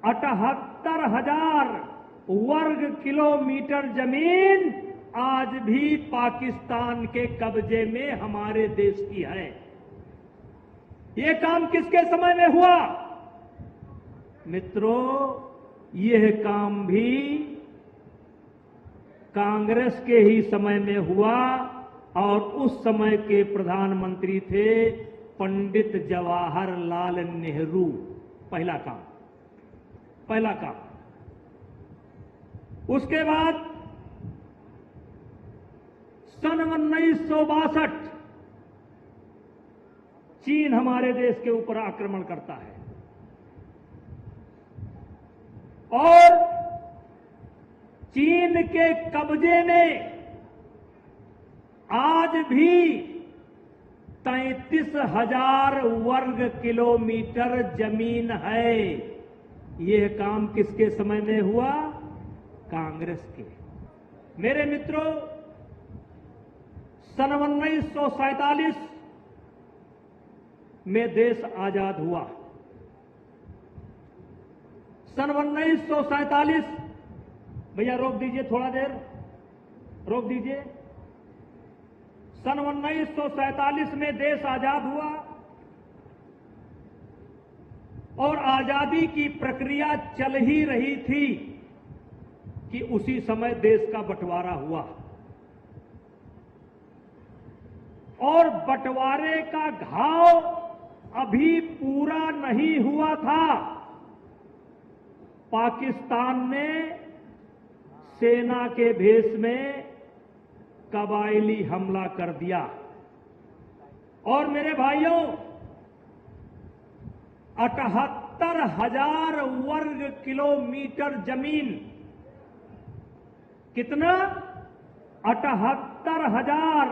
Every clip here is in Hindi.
78,000 वर्ग किलोमीटर जमीन आज भी पाकिस्तान के कब्जे में हमारे देश की है। ये काम किसके समय में हुआ? मित्रों, यह काम भी कांग्रेस के ही समय में हुआ और उस समय के प्रधानमंत्री थे पंडित जवाहरलाल नेहरू। पहला काम। उसके बाद सन 1962 चीन हमारे देश के ऊपर आक्रमण करता है और चीन के कब्जे में आज भी 33,000 वर्ग किलोमीटर जमीन है। यह काम किसके समय में हुआ? कांग्रेस के। मेरे मित्रों, सन 1947 में देश आजाद हुआ। सन 1947, भैया रोक दीजिए, थोड़ा देर रोक दीजिए। सन 1947 में देश आजाद हुआ और आजादी की प्रक्रिया चल ही रही थी कि उसी समय देश का बंटवारा हुआ और बंटवारे का घाव अभी पूरा नहीं हुआ था। पाकिस्तान ने सेना के भेष में कबायली हमला कर दिया और मेरे भाइयों, 78,000 वर्ग किलोमीटर जमीन, कितना? 78,000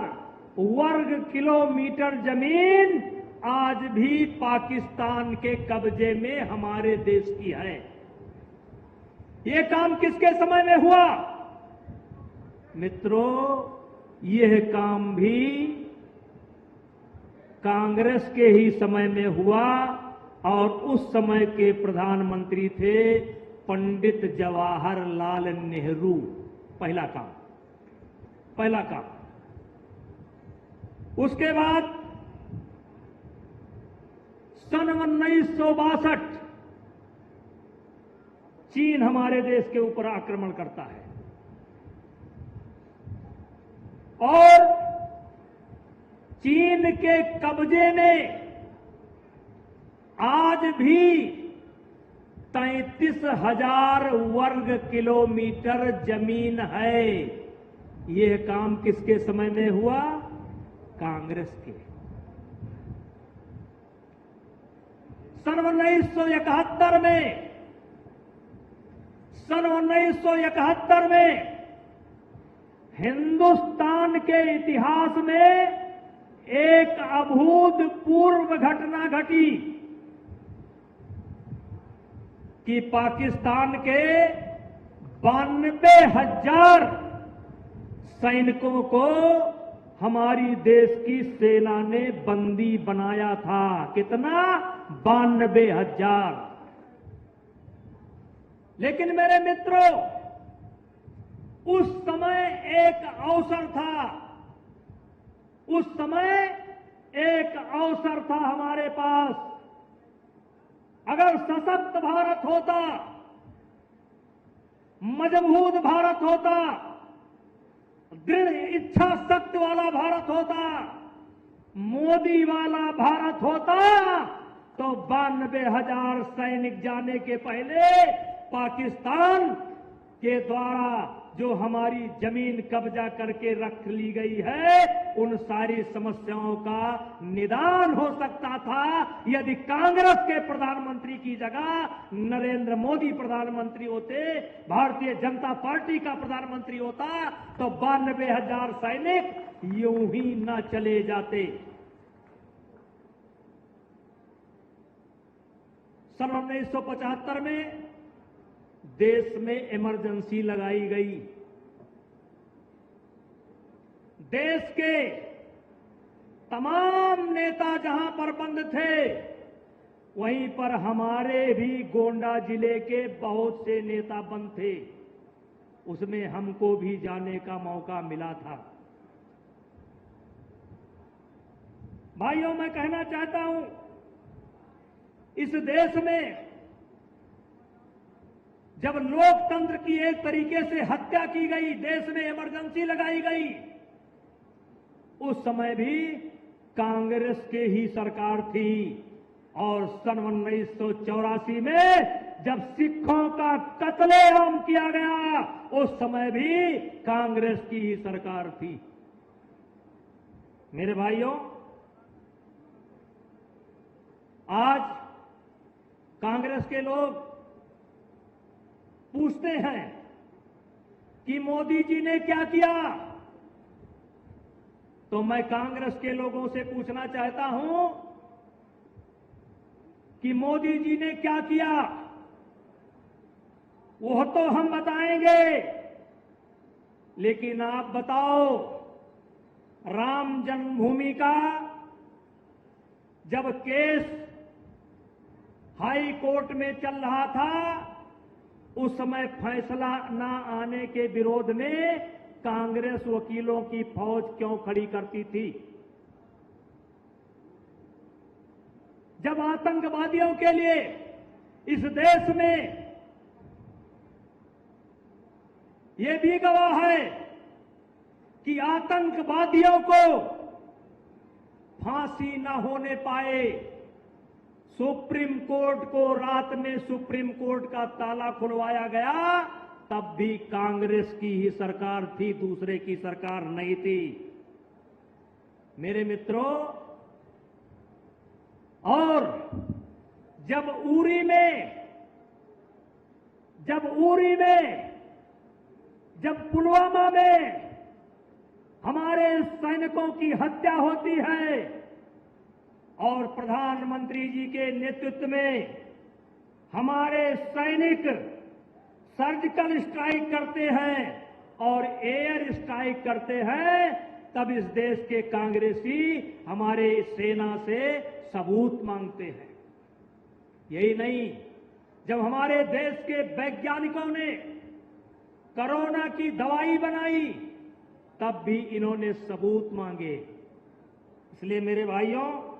वर्ग किलोमीटर जमीन आज भी पाकिस्तान के कब्जे में हमारे देश की है। ये काम किसके समय में हुआ? मित्रों, यह काम भी कांग्रेस के ही समय में हुआ और उस समय के प्रधानमंत्री थे पंडित जवाहरलाल नेहरू। पहला काम। उसके बाद सन 1962 चीन हमारे देश के ऊपर आक्रमण करता है और चीन के कब्जे में आज भी 33,000 वर्ग किलोमीटर जमीन है। यह काम किसके समय में हुआ? कांग्रेस के। सन 1971 में हिंदुस्तान के इतिहास में एक अभूतपूर्व घटना घटी कि पाकिस्तान के 92,000 सैनिकों को हमारी देश की सेना ने बंदी बनाया था। कितना? 92,000। लेकिन मेरे मित्रों, उस समय एक अवसर था हमारे पास। अगर सशक्त भारत होता, मजबूत भारत होता, दृढ़ इच्छा शक्ति वाला भारत होता, मोदी वाला भारत होता, तो 92,000 सैनिक जाने के पहले पाकिस्तान के द्वारा जो हमारी जमीन कब्जा करके रख ली गई है, उन सारी समस्याओं का निदान हो सकता था यदि कांग्रेस के प्रधानमंत्री की जगह नरेंद्र मोदी प्रधानमंत्री होते, भारतीय जनता पार्टी का प्रधानमंत्री होता, तो 92,000 सैनिक यूं ही न चले जाते। सन 1975 में देश में इमरजेंसी लगाई गई। देश के तमाम नेता जहां पर बंद थे, वहीं पर हमारे भी गोंडा जिले के बहुत से नेता बंद थे, उसमें हमको भी जाने का मौका मिला था। भाइयों, मैं कहना चाहता हूं, इस देश में जब लोकतंत्र की एक तरीके से हत्या की गई, देश में इमरजेंसी लगाई गई, उस समय भी कांग्रेस की ही सरकार थी। और सन 1984 में जब सिखों का कत्लेआम किया गया, उस समय भी कांग्रेस की ही सरकार थी। मेरे भाइयों, आज कांग्रेस के लोग पूछते हैं कि मोदी जी ने क्या किया, तो मैं कांग्रेस के लोगों से पूछना चाहता हूं कि मोदी जी ने क्या किया, वो तो हम बताएंगे, लेकिन आप बताओ, राम जन्मभूमि का जब केस हाई कोर्ट में चल रहा था, उस समय फैसला न आने के विरोध में कांग्रेस वकीलों की फौज क्यों खड़ी करती थी? जब आतंकवादियों के लिए इस देश में ये भी गवाह है कि आतंकवादियों को फांसी न होने पाए, सुप्रीम कोर्ट को रात में सुप्रीम कोर्ट का ताला खुलवाया गया, तब भी कांग्रेस की ही सरकार थी, दूसरे की सरकार नहीं थी। मेरे मित्रों, और जब उरी में, जब पुलवामा में हमारे सैनिकों की हत्या होती है और प्रधानमंत्री जी के नेतृत्व में हमारे सैनिक सर्जिकल स्ट्राइक करते हैं और एयर स्ट्राइक करते हैं, तब इस देश के कांग्रेसी हमारे सेना से सबूत मांगते हैं। यही नहीं, जब हमारे देश के वैज्ञानिकों ने कोरोना की दवाई बनाई, तब भी इन्होंने सबूत मांगे। इसलिए मेरे भाइयों,